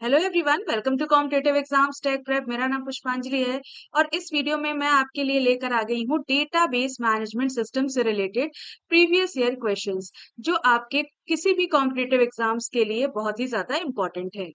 Hello everyone, welcome to competitive exams tech prep. मेरा नाम पुष्पांजलि है और इस वीडियो में मैं आपके लिए लेकर आ गई हूँ डेटाबेस मैनेजमेंट सिस्टम से रिलेटेड प्रीवियस ईयर क्वेश्चंस, जो आपके किसी भी कॉम्पिटिटिव एग्जाम्स के लिए बहुत ही ज्यादा इंपॉर्टेंट है।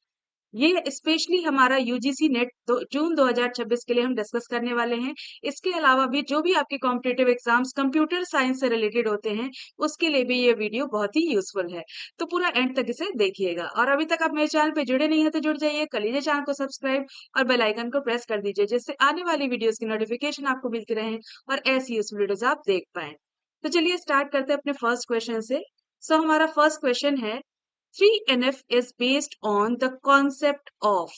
ये स्पेशली हमारा यूजीसी नेट तो जून 2026 के लिए हम डिस्कस करने वाले हैं। इसके अलावा भी जो भी आपके कॉम्पिटिटिव एग्जाम्स कंप्यूटर साइंस से रिलेटेड होते हैं, उसके लिए भी ये वीडियो बहुत ही यूजफुल है। तो पूरा एंड तक इसे देखिएगा और अभी तक आप मेरे चैनल पे जुड़े नहीं है तो जुड़ जाइए, कर लीजिए चैनल को सब्सक्राइब और बेल आइकन को प्रेस कर दीजिए, जिससे आने वाली वीडियोस की नोटिफिकेशन आपको मिलती रहे और ऐसी यूजफुल वीडियोस आप देख पाए। तो चलिए स्टार्ट करते हैं अपने फर्स्ट क्वेश्चन से। हमारा फर्स्ट क्वेश्चन है, 3NF is based on the concept of।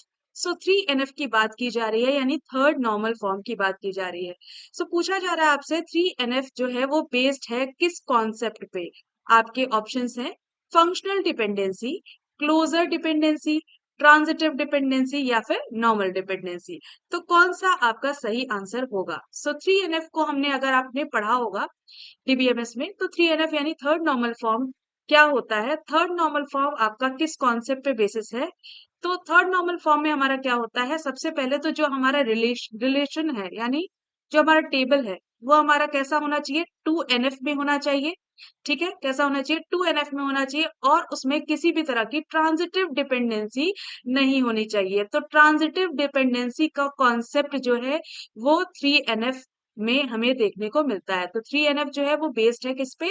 3NF की बात की जा रही है, यानी थर्ड नॉर्मल फॉर्म की बात की जा रही है। पूछा जा रहा है आपसे 3NF जो है वो बेस्ड है किस कॉन्सेप्ट पे। आपके ऑप्शंस हैं functional dependency, closure dependency, transitive dependency या फिर नॉर्मल डिपेंडेंसी। तो कौन सा आपका सही आंसर होगा? 3NF को हमने, अगर आपने पढ़ा होगा डीबीएमएस में, तो 3NF यानी थर्ड नॉर्मल फॉर्म क्या होता है। थर्ड नॉर्मल फॉर्म आपका किस कॉन्सेप्ट पे बेसिस है? तो थर्ड नॉर्मल फॉर्म में हमारा क्या होता है, सबसे पहले तो जो हमारा रिलेशन है, यानी जो हमारा टेबल है, वो हमारा कैसा होना चाहिए, 2NF में होना चाहिए। ठीक है, कैसा होना चाहिए, 2NF में होना चाहिए और उसमें किसी भी तरह की ट्रांजिटिव डिपेंडेंसी नहीं होनी चाहिए। तो ट्रांजिटिव डिपेंडेंसी का कॉन्सेप्ट जो है वो 3NF में हमें देखने को मिलता है। तो 3NF जो है वो बेस्ड है किस पे,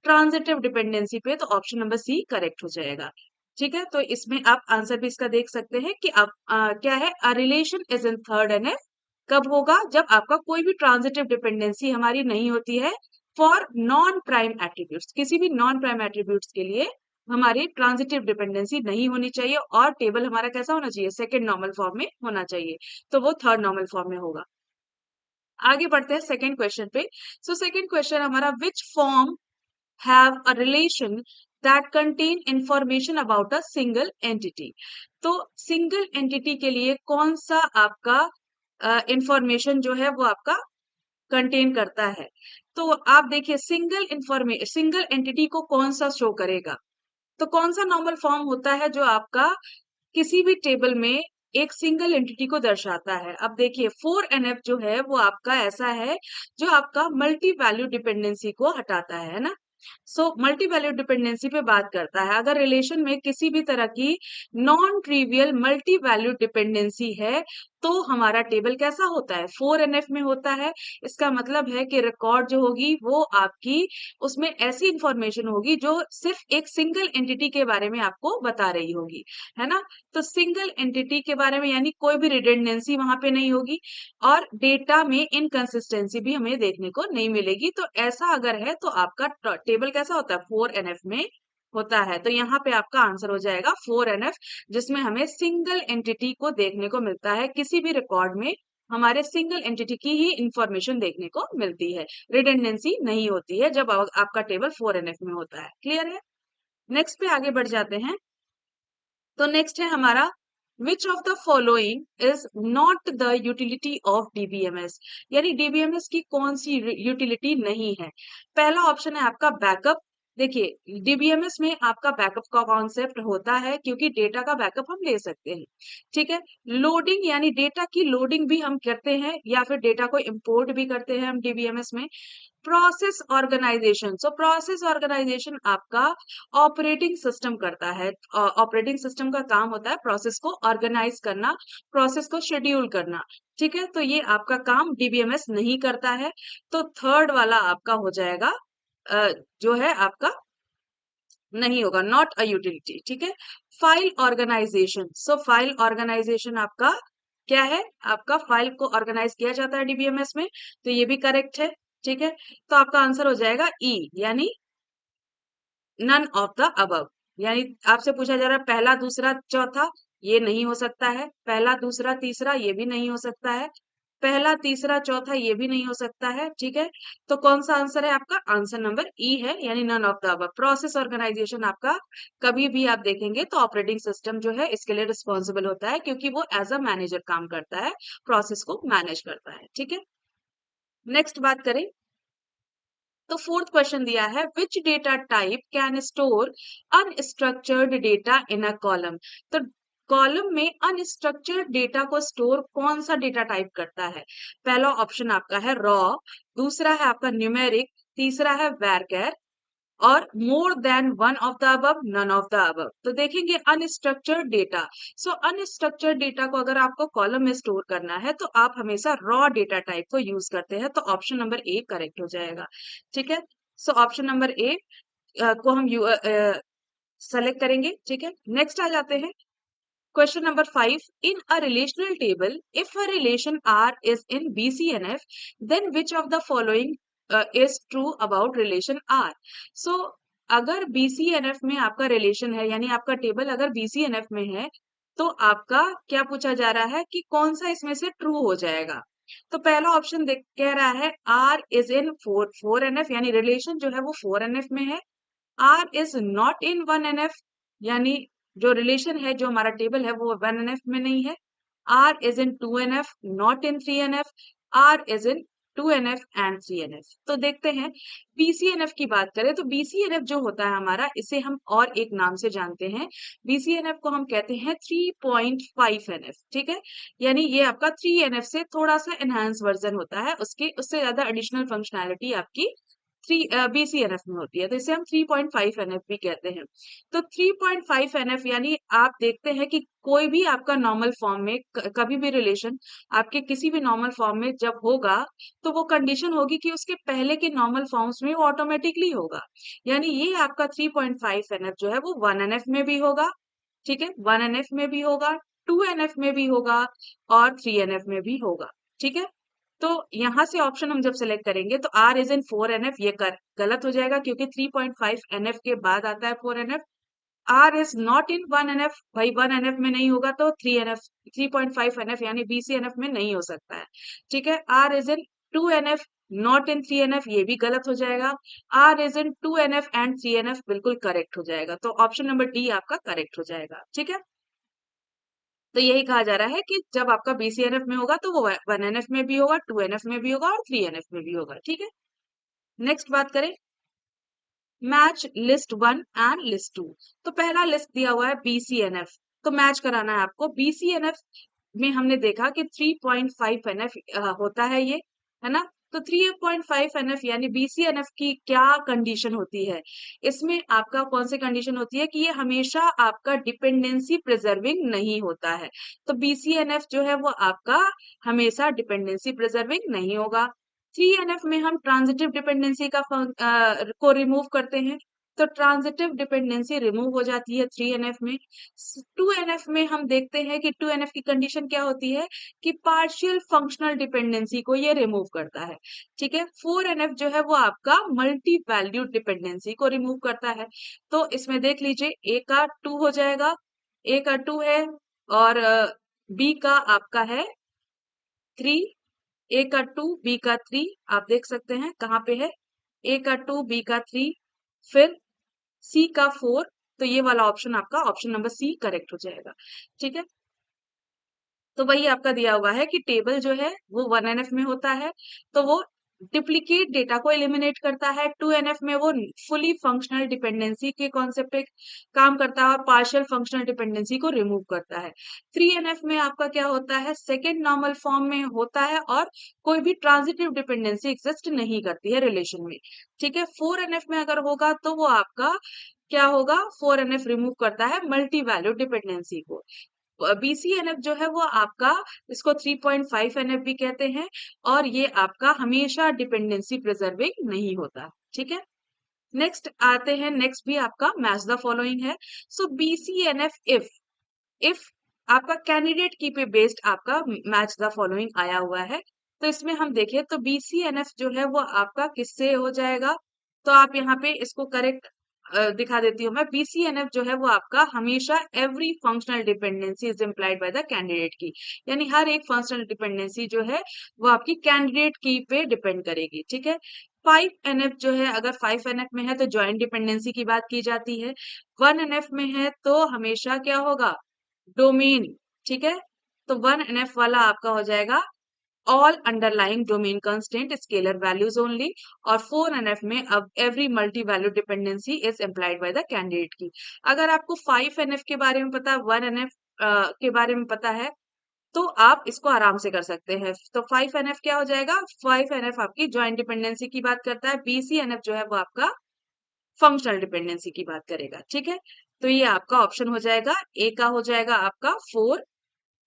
ट्रांजिटिव डिपेंडेंसी पे। तो ऑप्शन नंबर सी करेक्ट हो जाएगा। ठीक है, तो इसमें आप आंसर भी इसका देख सकते हैं कि आप क्या है, a relation is in third NF कब होगा, जब आपका कोई भी ट्रांजिटिव डिपेंडेंसी हमारी नहीं होती है फॉर नॉन प्राइम एट्रीब्यूट्स। किसी भी नॉन प्राइम एट्रीब्यूट्स के लिए हमारी ट्रांजिटिव डिपेंडेंसी नहीं होनी चाहिए और टेबल हमारा कैसा होना चाहिए, सेकेंड नॉर्मल फॉर्म में होना चाहिए। तो वो थर्ड नॉर्मल फॉर्म में होगा। आगे बढ़ते हैं सेकेंड क्वेश्चन पे। सेकेंड क्वेश्चन हमारा, which form have a relation that contain information about a single entity। तो सिंगल एंटिटी के लिए कौन सा आपका इंफॉर्मेशन जो है वो आपका कंटेन करता है। तो आप देखिए, सिंगल एंटिटी को कौन सा शो करेगा। तो कौन सा नॉर्मल फॉर्म होता है जो आपका किसी भी टेबल में एक सिंगल एंटिटी को दर्शाता है। अब देखिए, 4NF जो है वो आपका ऐसा है जो आपका मल्टी वैल्यू डिपेंडेंसी को हटाता है ना। मल्टी वैल्यू डिपेंडेंसी पे बात करता है। अगर रिलेशन में किसी भी तरह की non trivial multi value dependency है तो हमारा टेबल कैसा होता है, 4NF में होता है। इसका मतलब है कि रिकॉर्ड जो होगी वो आपकी, उसमें ऐसी इंफॉर्मेशन होगी जो सिर्फ एक सिंगल एंटिटी के बारे में आपको बता रही होगी, है ना। तो सिंगल एंटिटी के बारे में, यानी कोई भी रिडंडेंसी वहां पे नहीं होगी और डेटा में इनकंसिस्टेंसी भी हमें देखने को नहीं मिलेगी। तो ऐसा अगर है तो आपका टेबल कैसा होता है, 4NF में होता है। तो यहाँ पे आपका आंसर हो जाएगा 4NF, जिसमें हमें सिंगल एंटिटी को देखने को मिलता है। किसी भी रिकॉर्ड में हमारे सिंगल एंटिटी की ही इंफॉर्मेशन देखने को मिलती है, रिडंडेंसी नहीं होती है जब आपका टेबल 4NF में होता है। क्लियर है? नेक्स्ट पे आगे बढ़ जाते हैं। तो नेक्स्ट है हमारा, which of the following is not the utility of DBMS. यानी डीबीएमएस की कौन सी यूटिलिटी नहीं है। पहला ऑप्शन है आपका बैकअप। देखिए, डीबीएमएस में आपका बैकअप का कॉन्सेप्ट होता है क्योंकि डेटा का बैकअप हम ले सकते हैं। ठीक है, लोडिंग यानी डेटा की लोडिंग भी हम करते हैं या फिर डेटा को इंपोर्ट भी करते हैं हम डीबीएमएस में। प्रोसेस ऑर्गेनाइजेशन, प्रोसेस ऑर्गेनाइजेशन आपका ऑपरेटिंग सिस्टम करता है। ऑपरेटिंग सिस्टम का काम होता है प्रोसेस को ऑर्गेनाइज करना, प्रोसेस को शेड्यूल करना। ठीक है, तो ये आपका काम डीबीएमएस नहीं करता है। तो थर्ड वाला आपका हो जाएगा, अ, जो है आपका नहीं होगा, नॉट अ यूटिलिटी। ठीक है, फाइल ऑर्गेनाइजेशन। फाइल ऑर्गेनाइजेशन आपका क्या है, आपका फाइल को ऑर्गेनाइज किया जाता है डीबीएमएस में। तो ये भी करेक्ट है। ठीक है, तो आपका आंसर हो जाएगा ई, यानी नन ऑफ द अबव। यानी आपसे पूछा जा रहा है पहला दूसरा चौथा, ये नहीं हो सकता है। पहला दूसरा तीसरा, ये भी नहीं हो सकता है। पहला तीसरा चौथा, ये भी नहीं हो सकता है। ठीक है, तो कौन सा आंसर है आपका, आंसर नंबर ई है, यानी none of the above. Process organisation आपका कभी भी आप देखेंगे तो ऑपरेटिंग सिस्टम जो है इसके लिए रिस्पॉन्सिबल होता है, क्योंकि वो एज अ मैनेजर काम करता है, प्रोसेस को मैनेज करता है। ठीक है, नेक्स्ट बात करें तो फोर्थ क्वेश्चन दिया है, which data type can store unstructured data in a column. तो कॉलम में अनस्ट्रक्चर्ड डेटा को स्टोर कौन सा डेटा टाइप करता है? पहला ऑप्शन आपका है रॉ, दूसरा है आपका न्यूमेरिक, तीसरा है varchar और more than one of the above, none of the above. तो देखेंगे unstructured data. So unstructured data को अगर आपको कॉलम में स्टोर करना है तो आप हमेशा रॉ डेटा टाइप को यूज करते हैं, तो ऑप्शन नंबर ए करेक्ट हो जाएगा। ठीक है, सो ऑप्शन नंबर ए को हम सेलेक्ट करेंगे। ठीक है, नेक्स्ट आ जाते हैं question number 5। In a relational table if a relation R is in BCNF then which of the following is true about relation R? So अगर BCNF में आपका रिलेशन है, यानी आपका टेबल अगर BCNF में है, तो आपका क्या पूछा जा रहा है कि कौन सा इसमें से ट्रू हो जाएगा? तो पहला ऑप्शन देख कह रहा है R is in 4NF, यानी रिलेशन जो है वो 4NF में है। R is not in 1NF, यानी जो रिलेशन है, जो हमारा टेबल है वो 1NF में नहीं है। R is in 2NF, not in 3NF, R is in 2NF and 3NF। तो देखते हैं BCNF की बात करें तो BCNF जो होता है हमारा, इसे हम और एक नाम से जानते हैं। BCNF को हम कहते हैं 3.5NF। ठीक है, यानी ये आपका 3NF से थोड़ा सा एनहांस वर्जन होता है, उसके उससे ज्यादा एडिशनल फंक्शनैलिटी आपकी BCNF में होती है, तो इसे हम 3.5NF भी कहते हैं। तो 3.5NF यानी आप देखते हैं कि कोई भी आपका नॉर्मल फॉर्म में कभी भी रिलेशन आपके किसी भी नॉर्मल फॉर्म में जब होगा, तो वो कंडीशन होगी कि उसके पहले के नॉर्मल फॉर्म्स में वो ऑटोमेटिकली होगा। यानी ये आपका 3.5NF जो है वो 1NF में भी होगा। ठीक है, 1NF में भी होगा, 2NF में भी होगा और 3NF में भी होगा। ठीक है, तो यहाँ से ऑप्शन हम जब सेलेक्ट करेंगे तो R इज इन 4NF, ये गलत हो जाएगा क्योंकि 3.5NF के बाद आता है 4NF। R is not in 1NF, भाई 1NF में नहीं होगा तो 3NF 3.5NF यानी BCNF में नहीं हो सकता है। ठीक है, R is in 2NF, not in 3NF, ये भी गलत हो जाएगा। R is in 2NF and 3NF बिल्कुल करेक्ट हो जाएगा, तो ऑप्शन नंबर डी आपका करेक्ट हो जाएगा। ठीक है, तो यही कहा जा रहा है कि जब आपका BCNF में होगा तो वो 1NF में भी होगा, 2NF में भी होगा और 3NF में भी होगा। ठीक है, नेक्स्ट बात करें मैच लिस्ट 1 एंड लिस्ट 2। तो पहला लिस्ट दिया हुआ है BCNF, तो मैच कराना है आपको। BCNF में हमने देखा कि 3.5NF होता है ये, है ना? तो 3.5NF यानी BCNF की क्या कंडीशन होती है? इसमें आपका कौन सी कंडीशन होती है कि ये हमेशा आपका डिपेंडेंसी प्रिजर्विंग नहीं होता है। तो BCNF जो है वो आपका हमेशा डिपेंडेंसी प्रिजर्विंग नहीं होगा। 3NF में हम ट्रांजिटिव डिपेंडेंसी को रिमूव करते हैं, तो ट्रांजिटिव डिपेंडेंसी रिमूव हो जाती है 3NF में। 2NF में हम देखते हैं कि 2NF की कंडीशन क्या होती है कि पार्शियल फंक्शनल डिपेंडेंसी को ये रिमूव करता है। ठीक है, 4NF जो है वो आपका मल्टी वैल्यूड डिपेंडेंसी को रिमूव करता है। तो इसमें देख लीजिए A का 2 हो जाएगा, A का 2 है और B का आपका है 3। A का 2, B का 3, आप देख सकते हैं कहाँ पे है, A का 2, B का 3, फिर C का 4। तो ये वाला ऑप्शन आपका ऑप्शन नंबर C करेक्ट हो जाएगा। ठीक है, तो वही आपका दिया हुआ है कि टेबल जो है वो 1NF में होता है, तो वो डिप्लीकेट डेटा को एलिमिनेट करता है। 2NF में वो फुली फंक्शनल डिपेंडेंसी के कॉन्सेप्ट पे काम करता है और पार्शियल फंक्शनल डिपेंडेंसी को रिमूव करता है। 3NF में आपका क्या होता है, सेकेंड नॉर्मल फॉर्म में होता है और कोई भी ट्रांजिटिव डिपेंडेंसी एग्जिस्ट नहीं करती है रिलेशन में। ठीक है, 4NF में अगर होगा तो वो आपका क्या होगा, 4NF रिमूव करता है मल्टी वैल्यू डिपेंडेंसी को। BCNF जो है वो आपका, इसको 3.5NF भी कहते हैं और ये आपका हमेशा डिपेंडेंसी प्रिजर्विंग नहीं होता। ठीक है, नेक्स्ट आते हैं, नेक्स्ट भी आपका मैच द फॉलोइंग है। सो BCNF इफ आपका कैंडिडेट की पे बेस्ड आपका मैच द फॉलोइंग आया हुआ है, तो इसमें हम देखें तो BCNF जो है वो आपका किससे हो जाएगा, तो आप यहाँ पे इसको करेक्ट दिखा देती हूँ मैं। BCNF जो है वो आपका हमेशा every functional dependency is implied bye the candidate की, यानी हर एक फंक्शनल डिपेंडेंसी जो है वो आपकी कैंडिडेट की पे डिपेंड करेगी। ठीक है, 5NF जो है, अगर 5NF में है तो ज्वाइंट डिपेंडेंसी की बात की जाती है। 1NF में है तो हमेशा क्या होगा, डोमेन। ठीक है, तो 1NF वाला आपका हो जाएगा all underlying domain constant scalar values only, और 4NF में अब every multi value dependency is implied by the candidate key. अगर आपको 5NF के बारे में पता है, 1NF के बारे में पता है तो आप इसको आराम से कर सकते हैं। तो 5NF क्या हो जाएगा? 5NF आपकी जॉइंट डिपेंडेंसी की बात करता है। BCNF जो है वो आपका फंक्शनल डिपेंडेंसी की बात करेगा। ठीक है, तो ये आपका ऑप्शन हो जाएगा, ए का हो जाएगा आपका 4।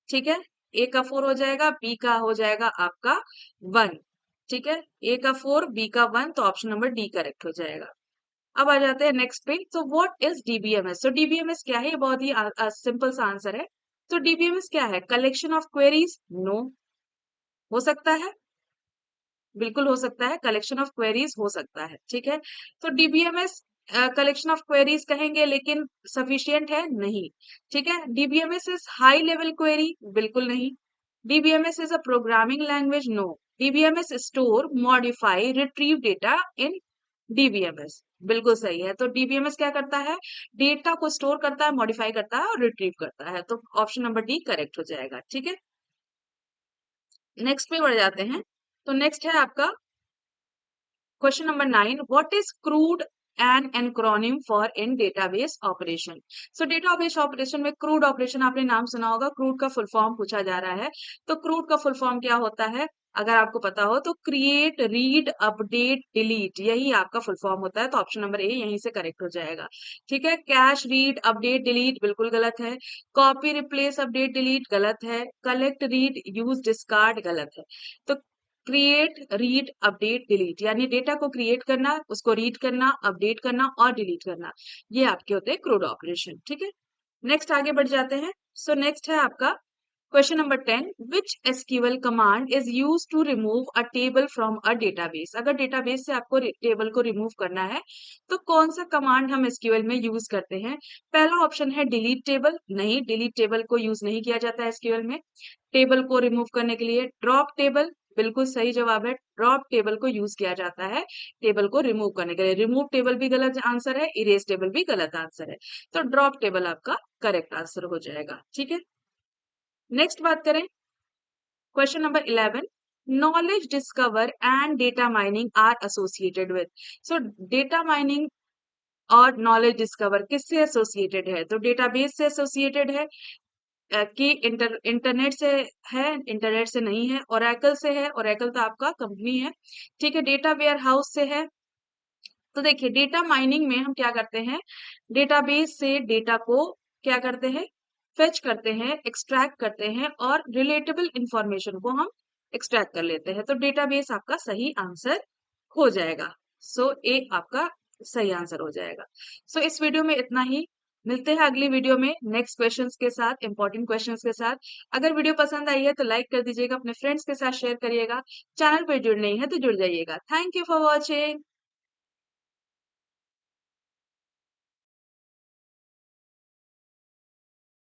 ठीक है, ए का 4 हो जाएगा, बी का हो जाएगा आपका 1। ठीक है, ए का 4, बी का 1, तो ऑप्शन नंबर डी करेक्ट हो जाएगा। अब आ जाते हैं नेक्स्ट पे। तो व्हाट इज डीबीएमएस? तो डीबीएमएस क्या है? ये बहुत ही सिंपल सा आंसर है। तो डीबीएमएस क्या है? Collection of queries? नो। हो सकता है, बिल्कुल हो सकता है, कलेक्शन ऑफ क्वेरीज हो सकता है। ठीक है, तो डीबीएमएस कलेक्शन ऑफ क्वेरीज कहेंगे लेकिन सफिशियंट है? नहीं। ठीक है, DBMS is high level query? बिल्कुल नहीं। DBMS is a programming language? No. DBMS store, modify, retrieve data in DBMS? बिल्कुल सही है। तो डीबीएमएस क्या करता है? डेटा को स्टोर करता है, मॉडिफाई करता है और रिट्रीव करता है। तो ऑप्शन नंबर डी करेक्ट हो जाएगा। ठीक है, नेक्स्ट पे बढ़ जाते हैं। तो नेक्स्ट है आपका question number 9। What is CRUD an acronym for in database operation? So database operation में क्रूड ऑपरेशन आपने नाम सुना होगा। क्रूड का फुल फॉर्म पूछा जा रहा है। तो क्रूड का फुल फॉर्म क्या होता है? अगर आपको पता हो तो क्रिएट, रीड, अपडेट, डिलीट, यही आपका फुल फॉर्म होता है। तो ऑप्शन नंबर ए यहीं से करेक्ट हो जाएगा। ठीक है, कैश, रीड, अपडेट, डिलीट बिल्कुल गलत है। कॉपी, रिप्लेस, अपडेट, डिलीट गलत है। कलेक्ट, रीड, यूज, डिस्कार्ड गलत है। तो क्रिएट, रीड, अपडेट, डिलीट यानी डेटा को क्रिएट करना, उसको रीड करना, अपडेट करना और डिलीट करना, ये आपके होते हैं क्रूड ऑपरेशन। ठीक है, नेक्स्ट आगे बढ़ जाते हैं। सो नेक्स्ट है आपका question number 10। Which SQL command is use to remove a table from a database? अगर डेटाबेस से आपको टेबल को रिमूव करना है तो कौन सा कमांड हम एसक्यूएल में यूज करते हैं? पहला ऑप्शन है डिलीट टेबल। नहीं, डिलीट टेबल को यूज नहीं किया जाता है एसक्यूएल में। टेबल को रिमूव करने के लिए ड्रॉप टेबल बिल्कुल सही जवाब है। ड्रॉप टेबल को यूज किया जाता है टेबल को रिमूव करने के लिए। रिमूव टेबल भी गलत आंसर है, इरेज टेबल भी गलत आंसर है। तो ड्रॉप टेबल आपका करेक्ट आंसर हो जाएगा। ठीक है, नेक्स्ट बात करें question number 11। Knowledge discover and data mining are associated with? So data mining और नॉलेज डिस्कवर किससे एसोसिएटेड है? तो डेटाबेस से एसोसिएटेड है कि इंटरनेट से है? इंटरनेट से नहीं है। ओरेकल से है? ओरेकल तो आपका कंपनी है। ठीक है, डेटा वेयर हाउस से है। तो देखिए डेटा माइनिंग में हम क्या करते हैं? डेटाबेस से डेटा को क्या करते हैं? फेच करते हैं, एक्सट्रैक्ट करते हैं और रिलेटेबल इंफॉर्मेशन को हम एक्सट्रैक्ट कर लेते हैं। तो डेटाबेस आपका सही आंसर हो जाएगा। सो ए आपका सही आंसर हो जाएगा। सो इस वीडियो में इतना ही। मिलते हैं अगली वीडियो में नेक्स्ट क्वेश्चंस के साथ, इंपॉर्टेंट क्वेश्चंस के साथ। अगर वीडियो पसंद आई है तो लाइक कर दीजिएगा, अपने फ्रेंड्स के साथ शेयर करिएगा। चैनल पर जुड़ नहीं है तो जुड़ जाइएगा। Thank you for watching.